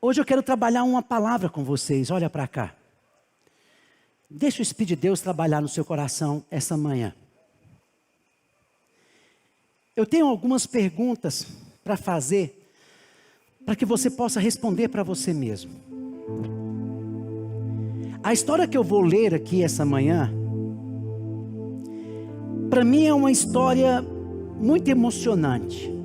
Hoje eu quero trabalhar uma palavra com vocês, olha para cá. Deixa o Espírito de Deus trabalhar no seu coração essa manhã. Eu tenho algumas perguntas para fazer, para que você possa responder para você mesmo. A história que eu vou ler aqui essa manhã, para mim é uma história muito emocionante.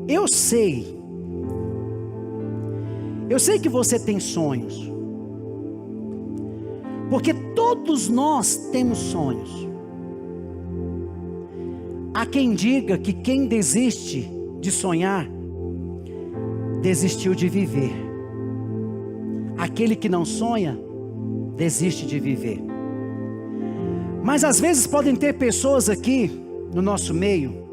Eu sei que você tem sonhos, porque todos nós temos sonhos. Há quem diga que quem desiste de sonhar, desistiu de viver. Aquele que não sonha, desiste de viver. Mas às vezes podem ter pessoas aqui no nosso meio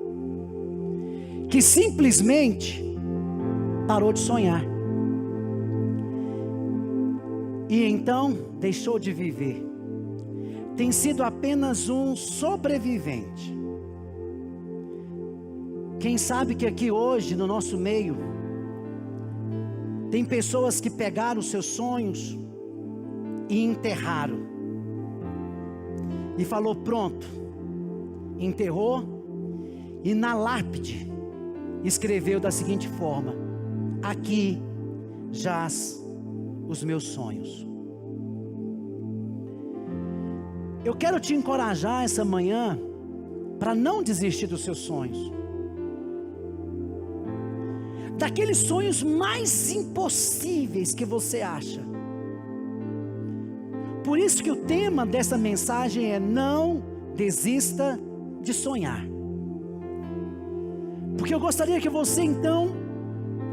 que simplesmente parou de sonhar. E então deixou de viver. Tem sido apenas um sobrevivente. Quem sabe que aqui hoje no nosso meio tem pessoas que pegaram os seus sonhos e enterraram. E falou pronto, enterrou e na lápide escreveu da seguinte forma: aqui jaz os meus sonhos. Eu quero te encorajar essa manhã para não desistir dos seus sonhos. Daqueles sonhos mais impossíveis que você acha. Por isso que o tema dessa mensagem é: não desista de sonhar. Porque eu gostaria que você então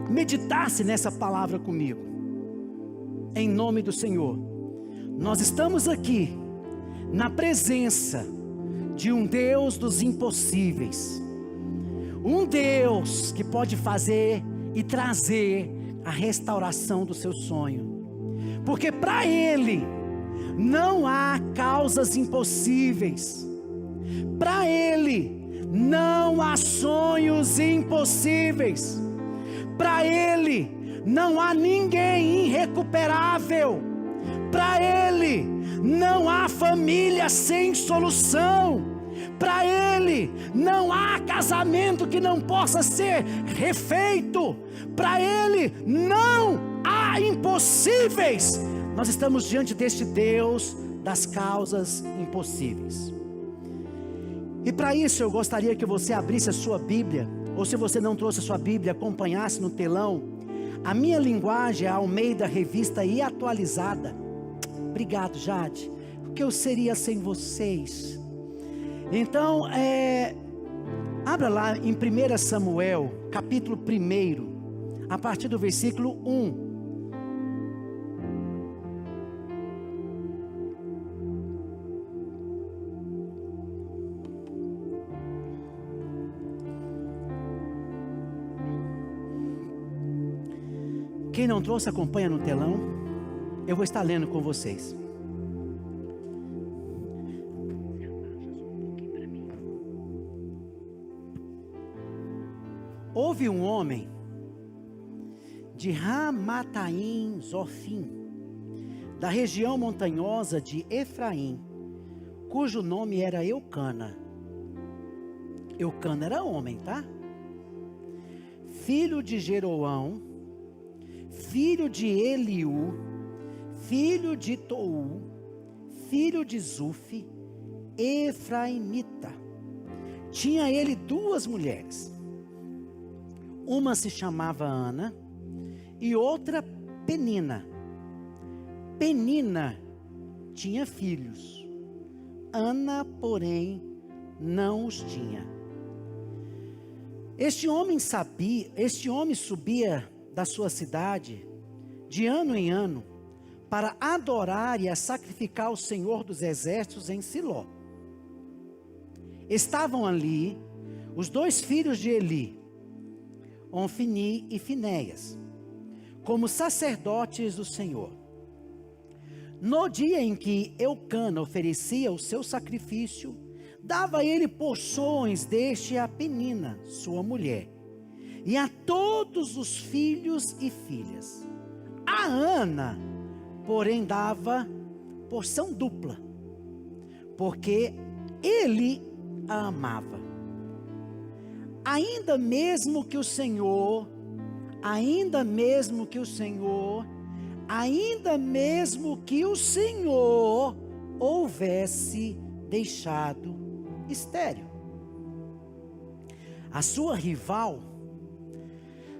meditasse nessa palavra comigo. Em nome do Senhor. Nós estamos aqui na presença de um Deus dos impossíveis. Um Deus que pode fazer e trazer a restauração do seu sonho. Porque para Ele não há causas impossíveis. Para Ele não há sonhos impossíveis. Para Ele não há ninguém irrecuperável. Para Ele não há família sem solução. Para Ele não há casamento que não possa ser refeito. Para Ele não há impossíveis. Nós estamos diante deste Deus das causas impossíveis. E para isso eu gostaria que você abrisse a sua Bíblia, ou se você não trouxe a sua Bíblia, acompanhasse no telão. A minha linguagem é a Almeida Revista e Atualizada. Obrigado, Jade. O que eu seria sem vocês? Então, abra lá em 1 Samuel, capítulo 1, a partir do versículo 1. Quem não trouxe, acompanha no telão. Eu vou estar lendo com vocês. Houve um homem de Ramataim Zofim, da região montanhosa de Efraim, cujo nome era Eucana. Eucana era homem, tá? Filho de Jeroão, filho de Eliú, filho de Tou, filho de Zufi, Efraimita. Tinha ele duas mulheres. Uma se chamava Ana e outra Penina. Penina tinha filhos. Ana, porém, não os tinha. Este homem subia da sua cidade de ano em ano para adorar e a sacrificar ao Senhor dos Exércitos em Siló. Estavam ali os dois filhos de Eli, Ofni e Finéias, como sacerdotes do Senhor. No dia em que Eucana oferecia o seu sacrifício, dava ele porções deste a Penina, sua mulher. e a todos os filhos e filhas. A Ana, porém, dava porção dupla, porque ele a amava. Ainda mesmo que o Senhor houvesse deixado estéril. A sua rival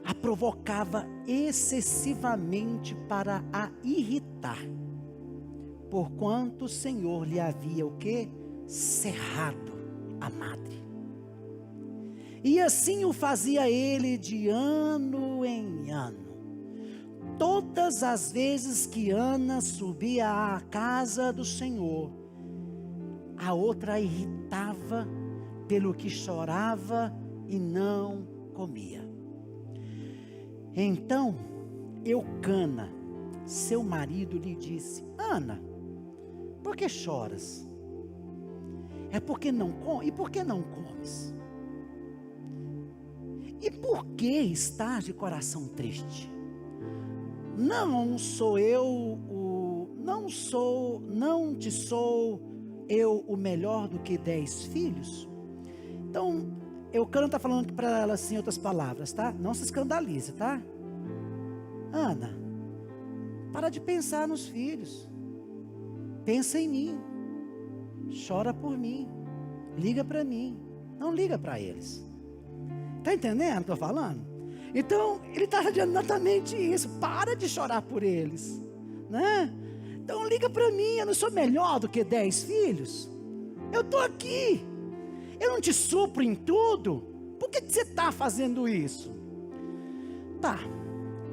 a provocava excessivamente para a irritar, porquanto o Senhor lhe havia o quê? Cerrado a madre. E assim o fazia ele de ano em ano. Todas as vezes que Ana subia à casa do Senhor, a outra a irritava, pelo que chorava e não comia. Então Eucana, seu marido, lhe disse: Ana, por que choras? E por que não comes? E por que estás de coração triste? Não te sou eu o melhor do que 10 filhos? Então, Eucana está falando para ela assim, em outras palavras, tá? Não se escandalize, tá? Ana, para de pensar nos filhos. Pensa em mim. Chora por mim. Liga para mim. Não liga para eles. Está entendendo o que eu estou falando? Então, ele está dizendo exatamente isso. Para de chorar por eles, né? Então, liga para mim. Eu não sou melhor do que 10 filhos. Eu estou aqui. Eu não te supro em tudo. Por que você está fazendo isso? Tá.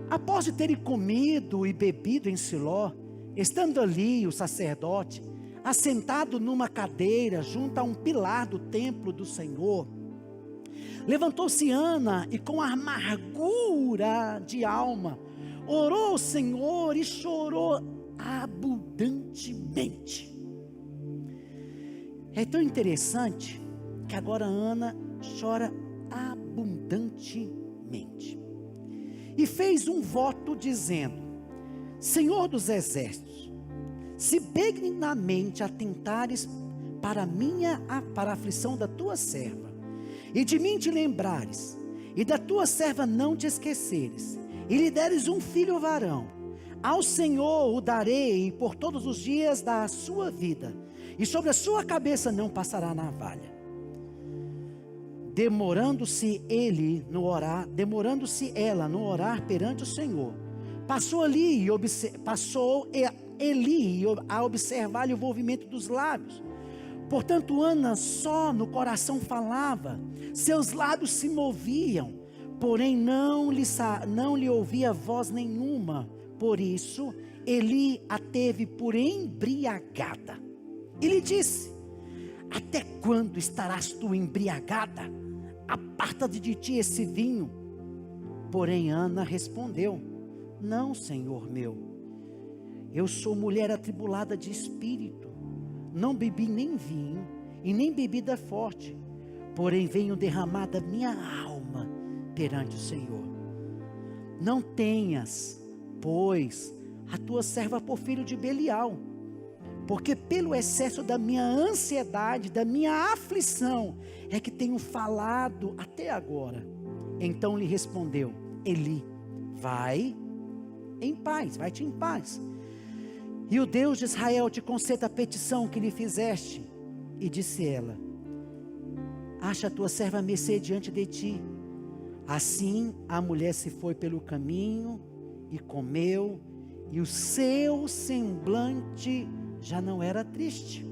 Após de terem comido e bebido em Siló, estando ali o sacerdote, assentado numa cadeira junto a um pilar do templo do Senhor, levantou-se Ana e com amargura de alma, orou ao Senhor e chorou abundantemente. É tão interessante que agora Ana chora abundantemente. E fez um voto dizendo: Senhor dos exércitos, se benignamente atentares para a aflição da tua serva, e de mim te lembrares, e da tua serva não te esqueceres, e lhe deres um filho varão, ao Senhor o darei por todos os dias da sua vida, e sobre a sua cabeça não passará navalha. Demorando-se ela no orar perante o Senhor, passou Eli a observar-lhe o movimento dos lábios. Portanto, Ana só no coração falava, seus lábios se moviam, porém não lhe ouvia voz nenhuma. Por isso, Eli a teve por embriagada. E lhe disse: até quando estarás tu embriagada? Aparta-te de ti esse vinho. Porém Ana respondeu: não, Senhor meu, eu sou mulher atribulada de espírito, não bebi nem vinho e nem bebida forte, porém venho derramar da minha alma perante o Senhor. Não tenhas, pois, a tua serva por filho de Belial, porque pelo excesso da minha ansiedade, da minha aflição, é que tenho falado até agora. Então lhe respondeu Eli: vai-te em paz. E o Deus de Israel te conceda a petição que lhe fizeste. E disse ela: acha a tua serva mercê diante de ti. Assim a mulher se foi pelo caminho e comeu, e o seu semblante já não era triste.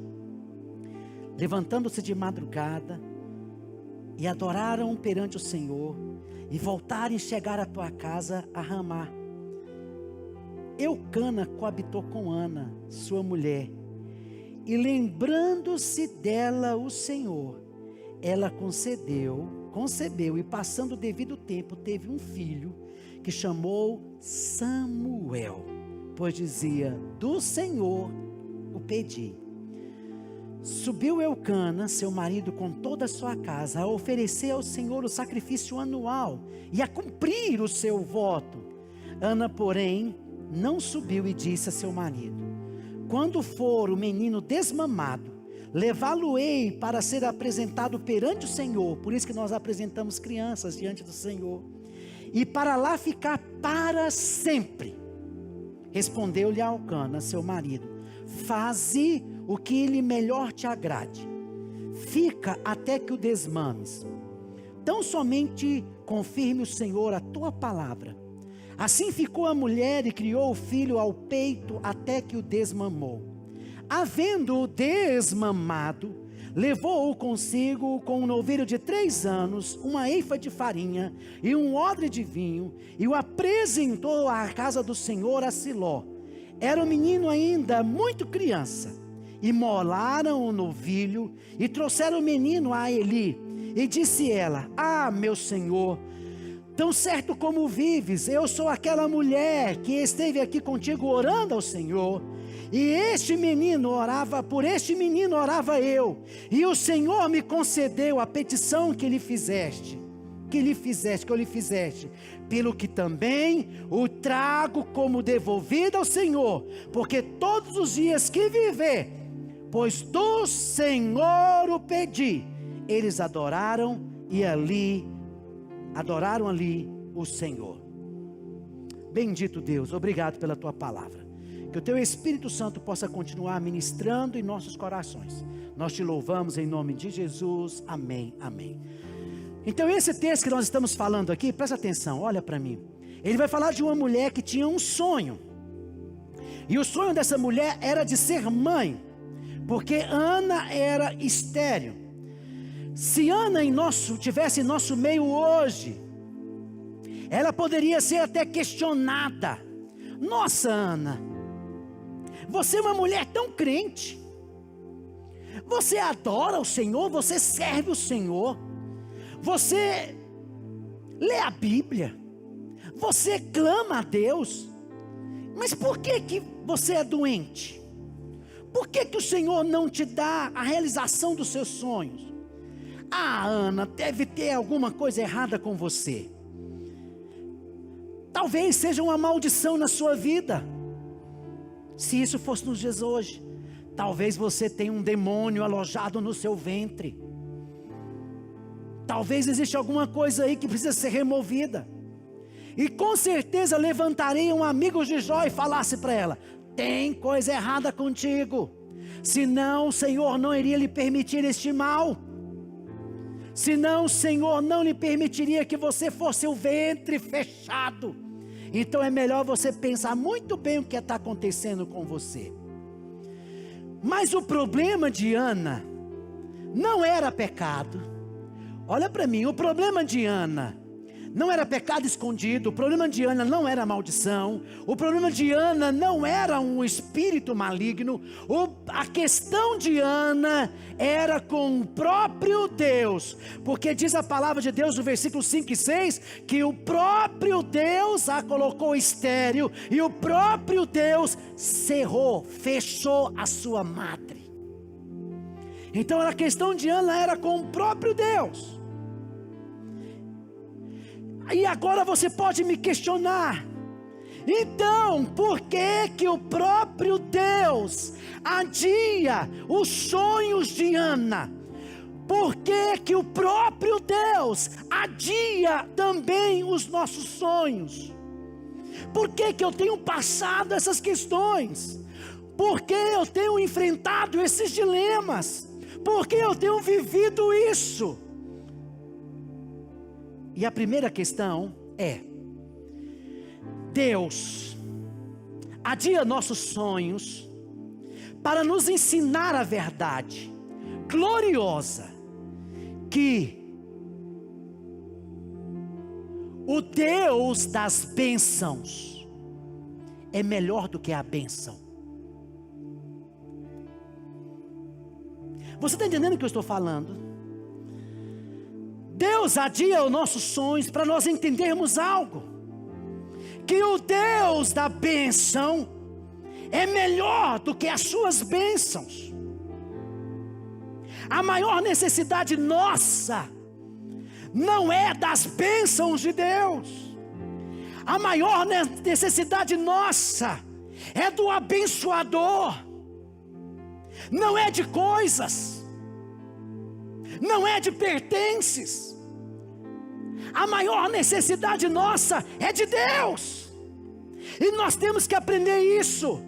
Levantando-se de madrugada, e adoraram perante o Senhor, e voltaram e chegaram à tua casa a Ramá. Eucana coabitou com Ana, sua mulher, e lembrando-se dela o Senhor, ela concebeu, e passando o devido tempo, teve um filho, que chamou Samuel, pois dizia: do Senhor o pedi. Subiu Eucana, seu marido, com toda a sua casa, a oferecer ao Senhor o sacrifício anual e a cumprir o seu voto. Ana, porém, não subiu e disse a seu marido: quando for o menino desmamado, levá-lo-ei para ser apresentado perante o Senhor. Por isso que nós apresentamos crianças diante do Senhor. E para lá ficar para sempre. Respondeu-lhe Eucana, seu marido: faze o que lhe melhor te agrade. Fica até que o desmames. Tão somente confirme o Senhor a tua palavra. Assim ficou a mulher e criou o filho ao peito até que o desmamou. Havendo-o desmamado, levou-o consigo com um novilho de 3 anos, uma eifa de farinha e um odre de vinho, e o apresentou à casa do Senhor a Siló. Era o menino ainda muito criança. Imolaram o novilho e trouxeram o menino a Eli. E disse ela: ah, meu senhor, tão certo como vives, eu sou aquela mulher que esteve aqui contigo orando ao Senhor. E por este menino orava eu, e o Senhor me concedeu a petição que lhe fizeste, pelo que também o trago como devolvido ao Senhor, porque todos os dias que viver, pois do Senhor o pedi. Eles adoraram ali o Senhor. Bendito Deus, obrigado pela tua palavra. Que o teu Espírito Santo possa continuar ministrando em nossos corações. Nós te louvamos em nome de Jesus. Amém, amém. Então esse texto que nós estamos falando aqui, presta atenção, olha para mim. Ele vai falar de uma mulher que tinha um sonho. E o sonho dessa mulher era de ser mãe, porque Ana era estéril. Se Ana tivesse em nosso meio hoje, ela poderia ser até questionada. Nossa, Ana, você é uma mulher tão crente, você adora o Senhor, você serve o Senhor, você lê a Bíblia, você clama a Deus, mas por que você é doente? Por que o Senhor não te dá a realização dos seus sonhos? Ah, Ana, deve ter alguma coisa errada com você. Talvez seja uma maldição na sua vida. Se isso fosse nos dias hoje, talvez você tenha um demônio alojado no seu ventre. Talvez exista alguma coisa aí que precisa ser removida. E com certeza levantariam amigos de Jó e falasse para ela: tem coisa errada contigo, senão o Senhor não iria lhe permitir este mal, senão o Senhor não lhe permitiria que você fosse o ventre fechado. Então é melhor você pensar muito bem o que está acontecendo com você. Mas o problema de Ana não era pecado. Olha para mim, o problema de Ana não era pecado escondido, o problema de Ana não era maldição, o problema de Ana não era um espírito maligno, a questão de Ana era com o próprio Deus, porque diz a palavra de Deus no versículo 5 e 6, que o próprio Deus a colocou estéril, e o próprio Deus fechou a sua madre. Então a questão de Ana era com o próprio Deus. E agora você pode me questionar: então, por que o próprio Deus adia os sonhos de Ana? Por que o próprio Deus adia também os nossos sonhos? Por que eu tenho passado essas questões? Por que eu tenho enfrentado esses dilemas? Por que eu tenho vivido isso? E a primeira questão é: Deus adia nossos sonhos para nos ensinar a verdade gloriosa, que o Deus das bênçãos é melhor do que a bênção. Você está entendendo o que eu estou falando? Deus adia os nossos sonhos para nós entendermos algo, que o Deus da bênção é melhor do que as suas bênçãos. A maior necessidade nossa não é das bênçãos de Deus. A maior necessidade nossa é do abençoador. Não é de coisas, não é de pertences. A maior necessidade nossa é de Deus. E nós temos que aprender isso.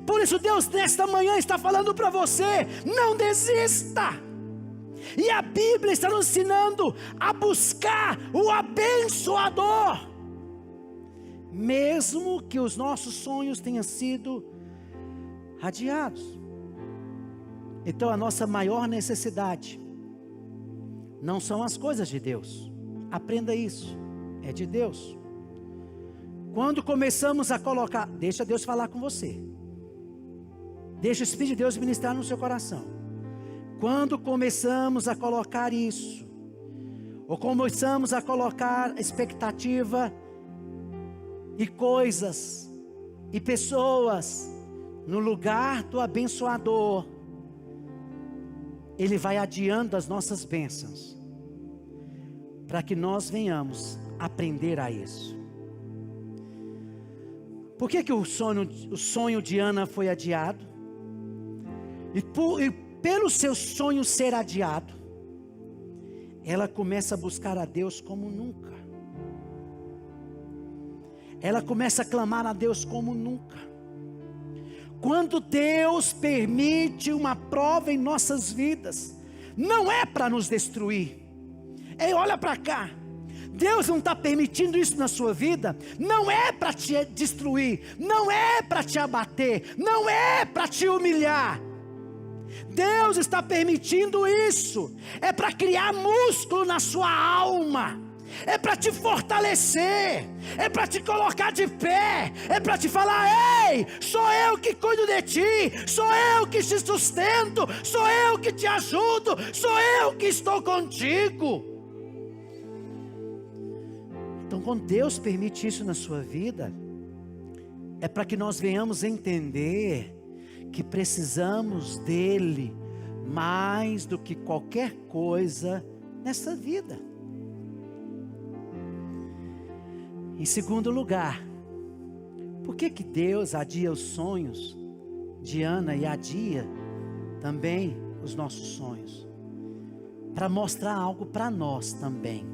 Por isso Deus nesta manhã está falando para você: não desista. E a Bíblia está nos ensinando a buscar o abençoador. Mesmo que os nossos sonhos tenham sido adiados. Então a nossa maior necessidade não são as coisas de Deus. Aprenda isso, é de Deus. Quando começamos a colocar, deixa Deus falar com você. Deixa o Espírito de Deus ministrar no seu coração. Quando começamos a colocar isso, ou começamos a colocar expectativa e coisas e pessoas no lugar do abençoador, Ele vai adiando as nossas bênçãos, para que nós venhamos aprender a isso. Por que o sonho de Ana foi adiado? E pelo seu sonho ser adiado, ela começa a buscar a Deus como nunca. Ela começa a clamar a Deus como nunca. Quando Deus permite uma prova em nossas vidas, não é para nos destruir. Ei, olha para cá. Deus não está permitindo isso na sua vida. Não é para te destruir. Não é para te abater. Não é para te humilhar. Deus está permitindo isso. É para criar músculo na sua alma. É para te fortalecer, é para te colocar de pé, é para te falar: ei, sou eu que cuido de ti, sou eu que te sustento, sou eu que te ajudo, sou eu que estou contigo. Então, quando Deus permite isso na sua vida, é para que nós venhamos entender que precisamos dele mais do que qualquer coisa nessa vida. Em segundo lugar, por que Deus adia os sonhos de Ana e adia também os nossos sonhos? Para mostrar algo para nós também.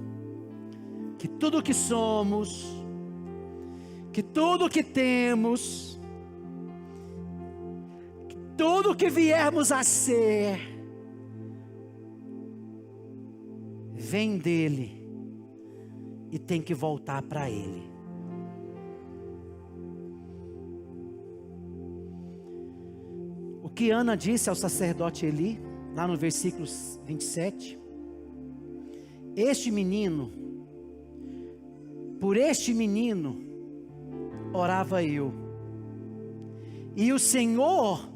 Que tudo que somos, que tudo que temos, que tudo que viermos a ser, vem dele. E tem que voltar para Ele. O que Ana disse ao sacerdote Eli, lá no versículo 27. Por este menino, orava eu. E o Senhor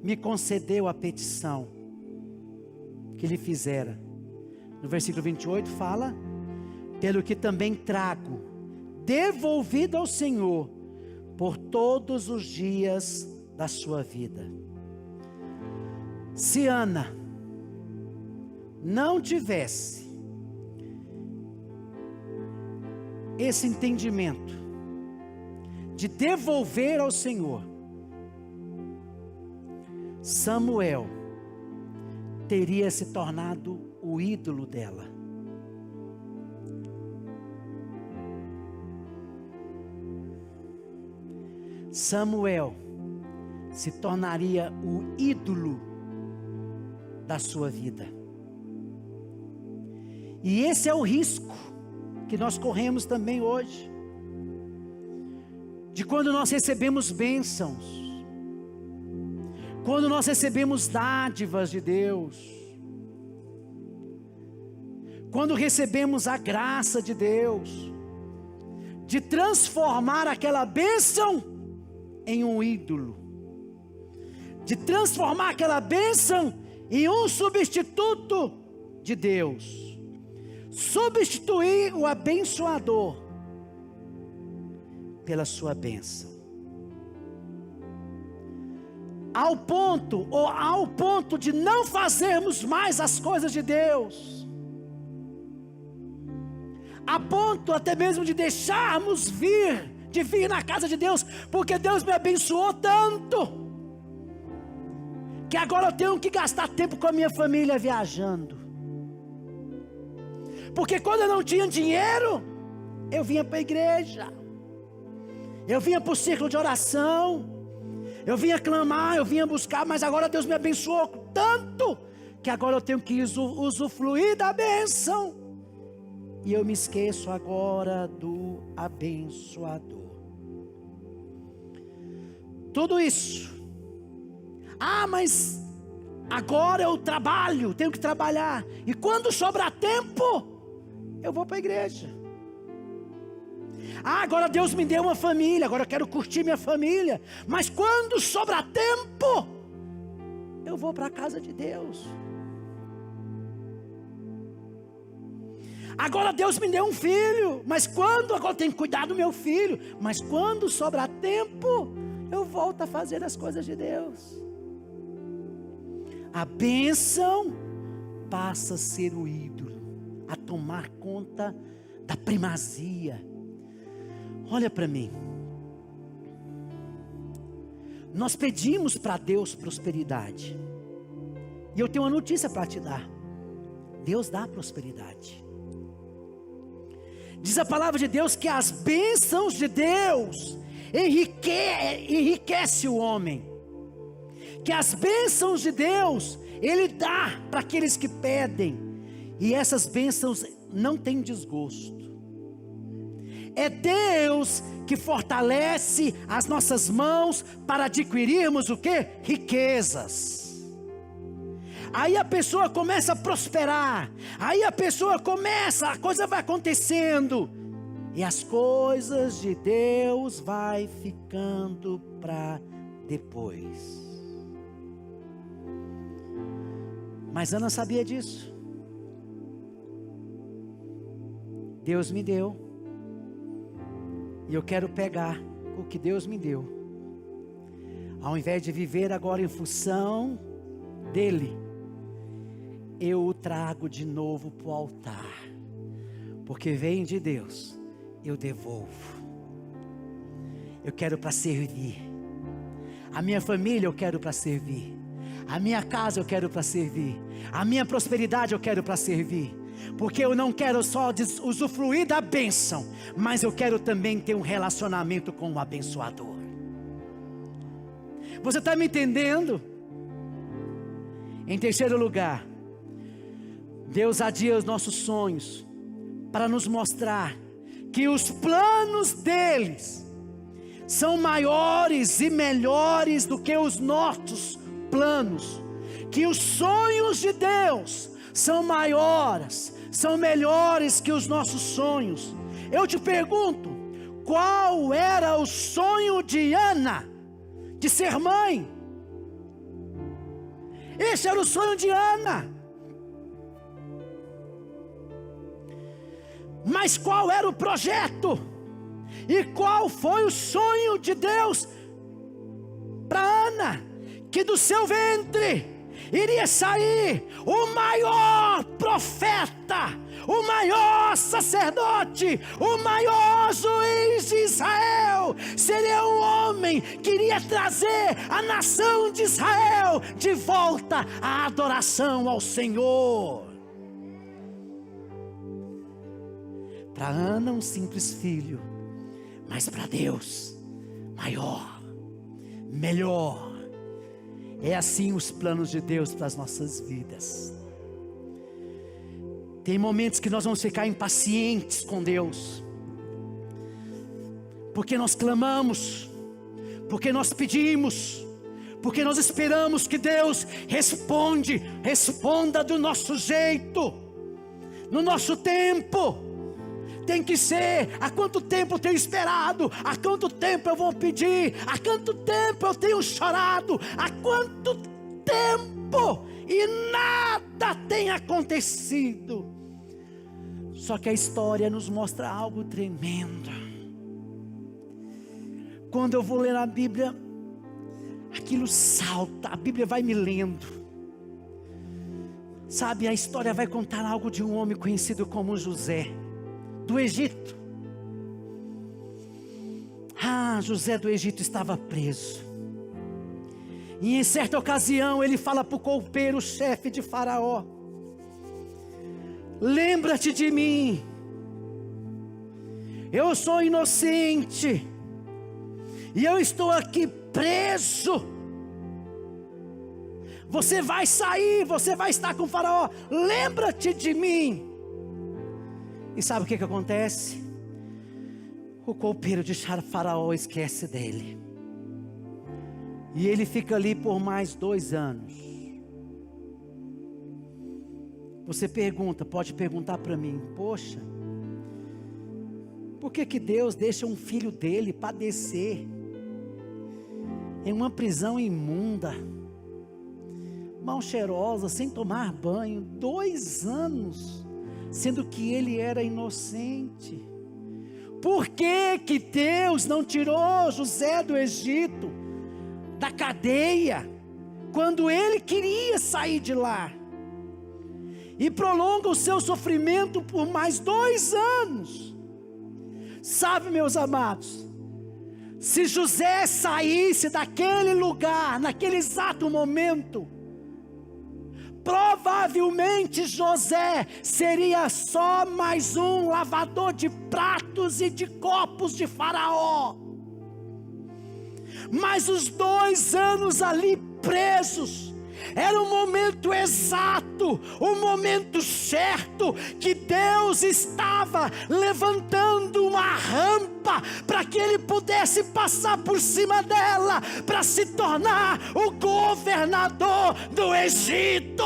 me concedeu a petição que lhe fizera. No versículo 28 fala: pelo que também trago, devolvido ao Senhor, por todos os dias da sua vida. Se Ana não tivesse esse entendimento de devolver ao Senhor, Samuel teria se tornado o ídolo dela. Samuel se tornaria o ídolo da sua vida. E esse é o risco que nós corremos também hoje. De quando nós recebemos bênçãos, quando nós recebemos dádivas de Deus, quando recebemos a graça de Deus, de transformar aquela bênção em um ídolo, de transformar aquela bênção em um substituto de Deus, substituir o abençoador pela sua bênção. ao ponto de não fazermos mais as coisas de Deus, a ponto até mesmo de deixarmos de vir na casa de Deus, porque Deus me abençoou tanto, que agora eu tenho que gastar tempo com a minha família viajando, porque quando eu não tinha dinheiro, eu vinha para a igreja, eu vinha para o círculo de oração, eu vinha clamar, eu vinha buscar, mas agora Deus me abençoou tanto, que agora eu tenho que usufruir da bênção, e eu me esqueço agora do abençoador. Tudo isso, mas agora eu trabalho, tenho que trabalhar, e quando sobrar tempo, eu vou para a igreja. Agora Deus me deu uma família, agora eu quero curtir minha família, mas quando sobrar tempo, eu vou para a casa de Deus. Agora Deus me deu um filho, mas agora eu tenho que cuidar do meu filho, mas quando sobrar tempo, eu volto a fazer as coisas de Deus. A bênção passa a ser o ídolo, a tomar conta da primazia. Olha para mim, nós pedimos para Deus prosperidade, e eu tenho uma notícia para te dar: Deus dá prosperidade. Diz a palavra de Deus que as bênçãos de Deus enriquece o homem, que as bênçãos de Deus Ele dá para aqueles que pedem, e essas bênçãos não têm desgosto. É Deus que fortalece as nossas mãos para adquirirmos o quê? Riquezas. Aí a pessoa começa a prosperar, aí a coisa vai acontecendo, e as coisas de Deus vai ficando para depois. Mas Ana sabia disso. Deus me deu, e eu quero pegar o que Deus me deu, ao invés de viver agora em função dele, eu o trago de novo para o altar, porque vem de Deus, eu devolvo. Eu quero para servir, a minha família eu quero para servir, a minha casa eu quero para servir, a minha prosperidade eu quero para servir, porque eu não quero só usufruir da bênção, mas eu quero também ter um relacionamento com o abençoador. Você está me entendendo? Em terceiro lugar, Deus adia os nossos sonhos para nos mostrar que os planos deles são maiores e melhores do que os nossos planos, que os sonhos de Deus são maiores, são melhores que os nossos sonhos. Eu te pergunto, qual era o sonho de Ana? De ser mãe. Esse era o sonho de Ana. Mas qual era o projeto? E qual foi o sonho de Deus para Ana? Que do seu ventre iria sair o maior profeta, o maior sacerdote, o maior juiz de Israel. Seria um homem que iria trazer a nação de Israel de volta à adoração ao Senhor. Para Ana, um simples filho, mas para Deus, maior, melhor. É assim os planos de Deus para as nossas vidas. Tem momentos que nós vamos ficar impacientes com Deus, porque nós clamamos, porque nós pedimos, porque nós esperamos que Deus responda do nosso jeito, no nosso tempo. Tem que ser, há quanto tempo eu tenho esperado, há quanto tempo eu vou pedir, há quanto tempo eu tenho chorado, há quanto tempo, e nada tem acontecido. Só que a história nos mostra algo tremendo. Quando eu vou ler a Bíblia, aquilo salta, a Bíblia vai me lendo. Sabe, a história vai contar algo de um homem conhecido como José, do Egito. José do Egito estava preso. E em certa ocasião ele fala para o copeiro, chefe de Faraó: lembra-te de mim, eu sou inocente, e eu estou aqui preso. Você vai sair, você vai estar com o Faraó, lembra-te de mim. E sabe o que acontece? O copeiro de Faraó esquece dele, e ele fica ali por mais 2 anos. Você pergunta, pode perguntar para mim: poxa, por que Deus deixa um filho dele padecer em uma prisão imunda, mal cheirosa, sem tomar banho, 2 anos, sendo que ele era inocente? Por que Deus não tirou José do Egito da cadeia quando ele queria sair de lá, e prolonga o seu sofrimento por mais 2 anos? Sabe, meus amados, se José saísse daquele lugar, naquele exato momento, provavelmente José seria só mais um lavador de pratos e de copos de Faraó. Mas os 2 anos ali presos, era o momento exato, o momento certo, que Deus estava levantando uma rampa para que ele pudesse passar por cima dela, para se tornar o governador do Egito.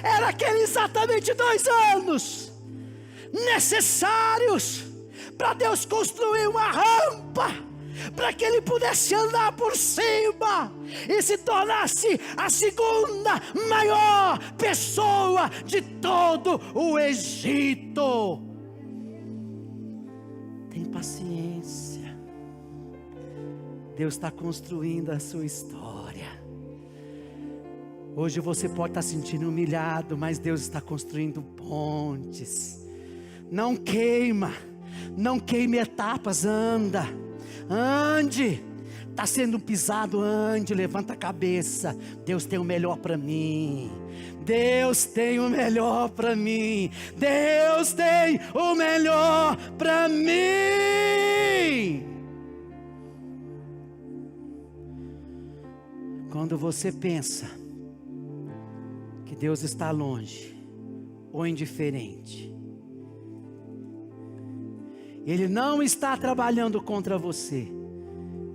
Era aquele exatamente 2 anos necessários para Deus construir uma rampa, para que ele pudesse andar por cima e se tornasse a 2ª maior pessoa de todo o Egito. Tem paciência, Deus está construindo a sua história. Hoje você pode estar sentindo humilhado, mas Deus está construindo pontes. Não queima, não queime etapas, ande, está sendo pisado, ande, levanta a cabeça. Deus tem o melhor para mim, Deus tem o melhor para mim, Deus tem o melhor para mim. Quando você pensa que Deus está longe ou indiferente, Ele não está trabalhando contra você,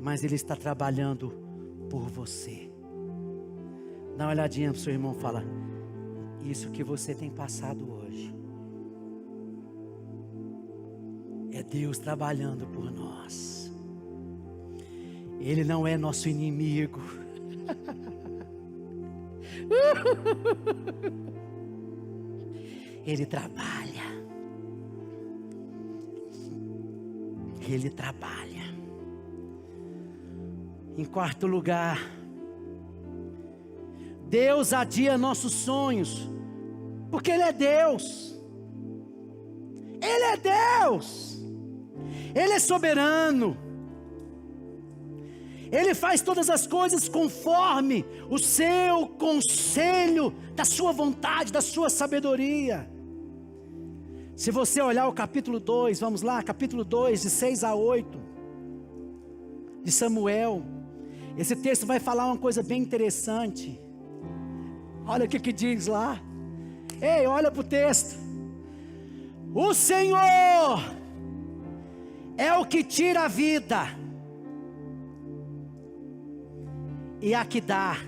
mas Ele está trabalhando por você. Dá uma olhadinha para o seu irmão e fala: isso que você tem passado hoje é Deus trabalhando por nós. Ele não é nosso inimigo. Ele trabalha. Ele trabalha. Em 4º lugar, Deus adia nossos sonhos, porque Ele é Deus. Ele é Deus. Ele é soberano. Ele faz todas as coisas conforme o seu conselho, da sua vontade, da sua sabedoria. Se você olhar o capítulo 2, vamos lá, capítulo 2, de 6 a 8, de Samuel, esse texto vai falar uma coisa bem interessante. Olha o que diz lá. Ei, olha para o texto. O Senhor é o que tira a vida e a que dá,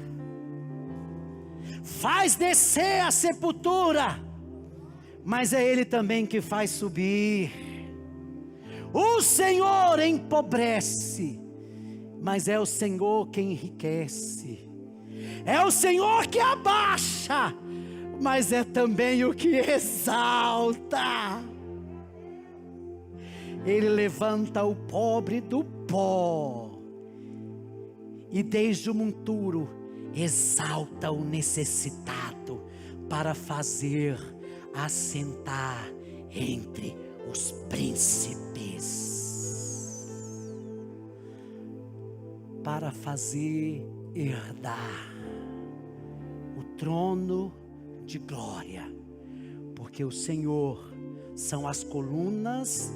faz descer a sepultura, mas é Ele também que faz subir. O Senhor empobrece, mas é o Senhor quem enriquece. É o Senhor que abaixa, mas é também o que exalta. Ele levanta o pobre do pó, e desde o monturo exalta o necessitado, para fazer assentar entre os príncipes, para fazer herdar o trono de glória, porque o Senhor são as colunas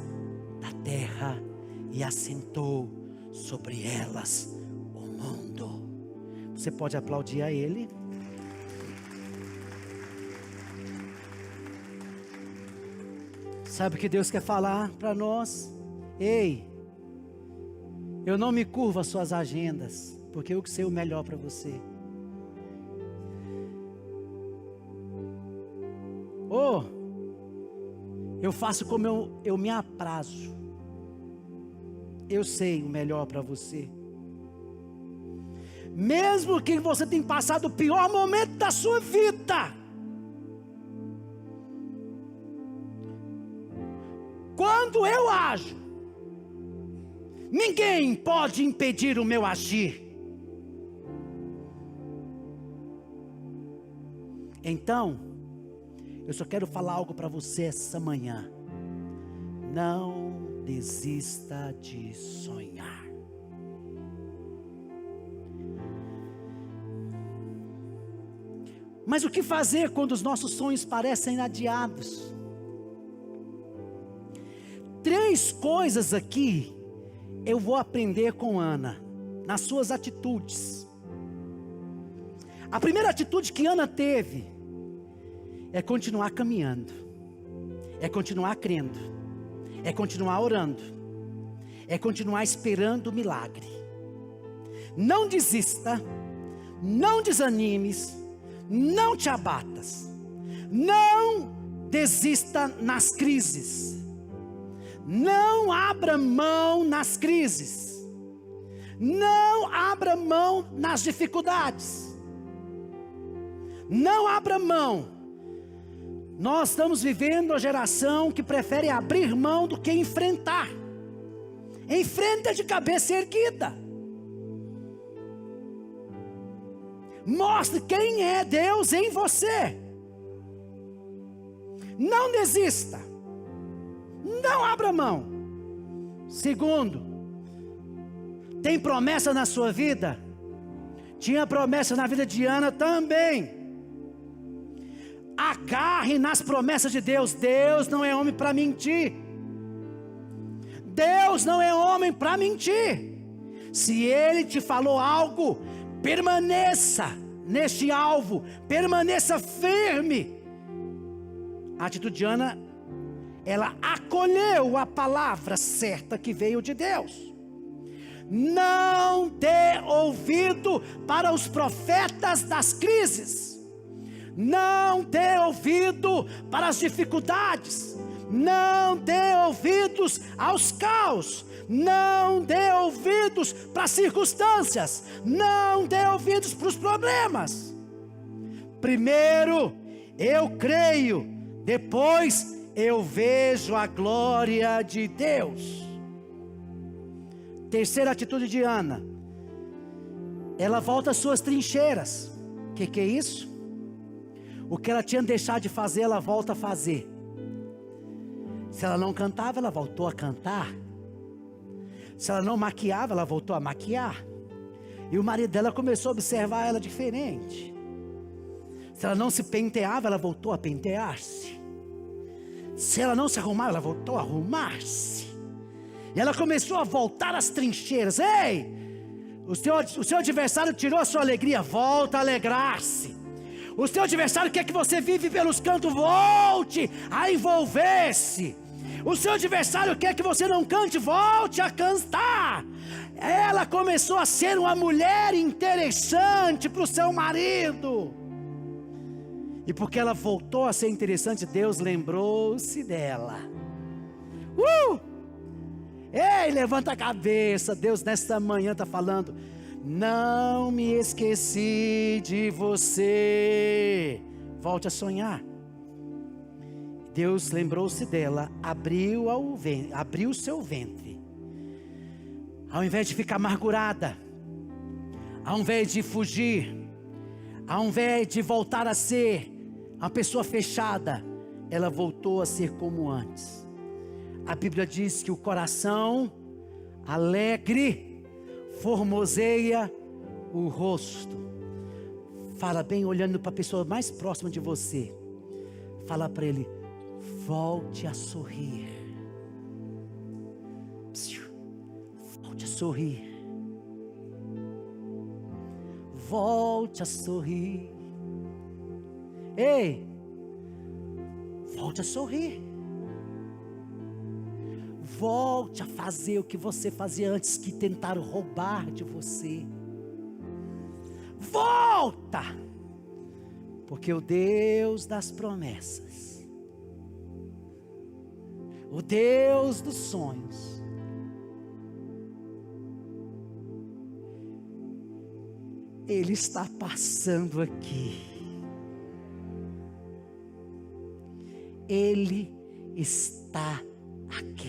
da terra e assentou sobre elas o mundo. Você pode aplaudir a Ele? Sabe o que Deus quer falar para nós? Ei, eu não me curvo às suas agendas, porque eu sei o melhor para você. Eu faço como eu me aprazo. Eu sei o melhor para você. Mesmo que você tenha passado o pior momento da sua vida, quando eu ajo, ninguém pode impedir o meu agir. Então, eu só quero falar algo para você essa manhã. Não desista de sonhar. Mas o que fazer quando os nossos sonhos parecem adiados? 3 coisas aqui eu vou aprender com Ana, nas suas atitudes. A primeira atitude que Ana teve é continuar caminhando, é continuar crendo, é continuar orando, é continuar esperando o milagre. Não desista, não desanimes, não te abatas, não desista nas crises, não abra mão nas crises, não abra mão nas dificuldades, não abra mão. Nós estamos vivendo uma geração que prefere abrir mão do que enfrentar. Enfrenta de cabeça erguida. Mostre quem é Deus em você. Não desista. Não abra mão. Segundo, tem promessa na sua vida? Tinha promessa na vida de Ana também. Agarre nas promessas de Deus. Deus não é homem para mentir. Deus não é homem para mentir. Se Ele te falou algo, permaneça neste alvo, permaneça firme. A atitude de Ana, ela acolheu a palavra certa que veio de Deus. Não dê ouvido para os profetas das crises. Não dê ouvido para as dificuldades. Não dê ouvidos aos caos. Não dê ouvidos para as circunstâncias. Não dê ouvidos para os problemas. Primeiro eu creio, depois eu vejo a glória de Deus. Terceira atitude de Ana, ela volta às suas trincheiras. O que é isso? O que ela tinha deixado de fazer, ela volta a fazer. Se ela não cantava, ela voltou a cantar. Se ela não maquiava, ela voltou a maquiar. E o marido dela começou a observar ela diferente. Se ela não se penteava, ela voltou a pentear-se. Se ela não se arrumava, ela voltou a arrumar-se. E ela começou a voltar às trincheiras. Ei, o seu adversário tirou a sua alegria, volta a alegrar-se. O seu adversário quer que você vive pelos cantos, volte a envolver-se. O seu adversário quer que você não cante, volte a cantar. Ela começou a ser uma mulher interessante para o seu marido. E porque ela voltou a ser interessante, Deus lembrou-se dela. Ei, levanta a cabeça. Deus nesta manhã está falando: não me esqueci de você. Volte a sonhar. Deus lembrou-se dela, abriu seu ventre. Ao invés de ficar amargurada, ao invés de fugir, ao invés de voltar a ser uma pessoa fechada, ela voltou a ser como antes. A Bíblia diz que o coração alegre formoseia o rosto. Fala bem olhando para a pessoa mais próxima de você. Fala para ele: volte a sorrir. Volte a sorrir. Volte a sorrir. Ei, volte a sorrir. Volte a fazer o que você fazia antes, que tentaram roubar de você. Volta! Porque o Deus das promessas, o Deus dos sonhos, Ele está passando aqui. Ele está aqui.